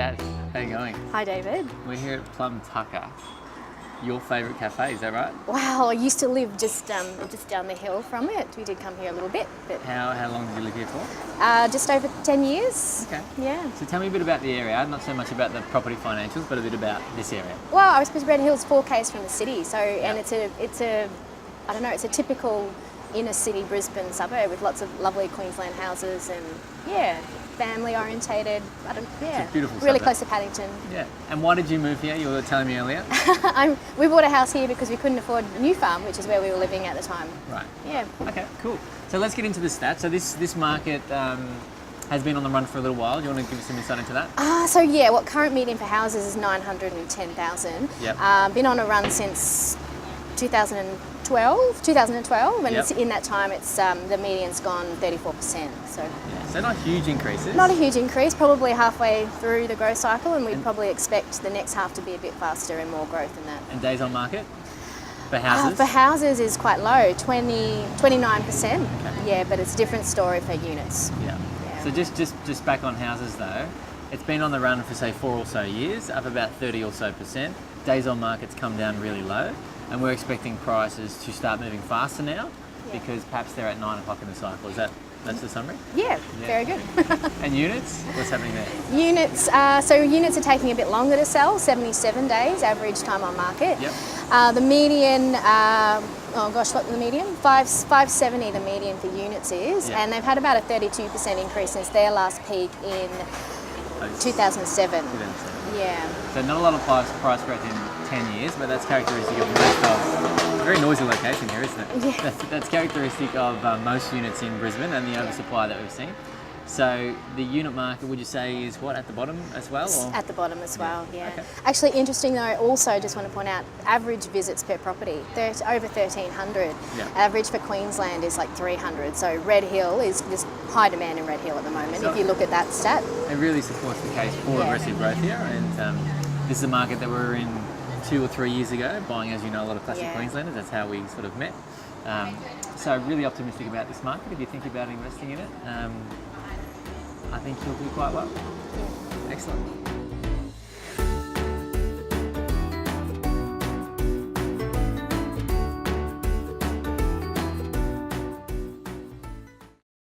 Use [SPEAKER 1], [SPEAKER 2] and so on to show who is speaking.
[SPEAKER 1] Chaz. How you going?
[SPEAKER 2] Hi, David.
[SPEAKER 1] We're here at Plum Tucker, your favourite cafe, is that right?
[SPEAKER 2] Wow, I used to live just down the hill from it. We did come here a little bit, but
[SPEAKER 1] How long did you live here for?
[SPEAKER 2] just over 10 years.
[SPEAKER 1] Okay.
[SPEAKER 2] Yeah.
[SPEAKER 1] So tell me a bit about the area, not so much about the property financials, but a bit about this area.
[SPEAKER 2] Well, I suppose Red Hill's 4Ks from the city, so and it's a typical inner city Brisbane suburb with lots of lovely Queensland houses and family orientated.
[SPEAKER 1] It's a beautiful
[SPEAKER 2] really
[SPEAKER 1] suburb.
[SPEAKER 2] close to Paddington.
[SPEAKER 1] Yeah. And why did you move here? You were telling me earlier.
[SPEAKER 2] We bought a house here because we couldn't afford a new farm, which is where we were living at the time.
[SPEAKER 1] Right.
[SPEAKER 2] Yeah.
[SPEAKER 1] Okay, cool. So let's get into the stats. So this market has been on the run for a little while. Do you want to give us some insight into that?
[SPEAKER 2] What current median for houses is 910,000.
[SPEAKER 1] Yep.
[SPEAKER 2] Been on a run since 2012, and
[SPEAKER 1] Yep.
[SPEAKER 2] it's in that time it's the median's gone 34%. So
[SPEAKER 1] So not huge increases.
[SPEAKER 2] not a huge increase, probably halfway through the growth cycle, and we'd probably expect the next half to be a bit faster and more growth than that.
[SPEAKER 1] And days on market for houses?
[SPEAKER 2] For houses is quite low, 29%. Yeah, but it's a different story for units.
[SPEAKER 1] Yeah.
[SPEAKER 2] Yeah.
[SPEAKER 1] So just back on houses though, it's been on the run for say 4 or so years, up about 30 or so percent. Days on market's come down really low, and we're expecting prices to start moving faster now because perhaps they're at 9 o'clock in the cycle. That's the summary?
[SPEAKER 2] Yeah, very good.
[SPEAKER 1] And units? What's happening there?
[SPEAKER 2] Units are taking a bit longer to sell, 77 days average time on market.
[SPEAKER 1] Yep.
[SPEAKER 2] The median, what's the median? 570 the median for units is,
[SPEAKER 1] Yep.
[SPEAKER 2] and they've had about a 32% increase since their last peak in 2007.
[SPEAKER 1] 2007.
[SPEAKER 2] Yeah.
[SPEAKER 1] So not a lot of price growth in 10 years, but that's characteristic of most of, a very noisy location here, isn't it?
[SPEAKER 2] Yeah.
[SPEAKER 1] That's characteristic of most units in Brisbane and the oversupply that we've seen. So the unit market, would you say, is what, at the bottom as well? Or?
[SPEAKER 2] At the bottom as well, yeah.
[SPEAKER 1] Okay.
[SPEAKER 2] Actually, interesting though, also just want to point out, average visits per property, over 1,300.
[SPEAKER 1] Yeah.
[SPEAKER 2] Average for Queensland is like 300. So Red Hill there's high demand in Red Hill at the moment, if you look at that stat.
[SPEAKER 1] It really supports the case for aggressive growth here, and this is a market that we were in 2 or 3 years ago, buying, as you know, a lot of classic Queenslanders. That's how we sort of met. So really optimistic about this market. If you think about investing in it, I think you'll do quite well. Excellent.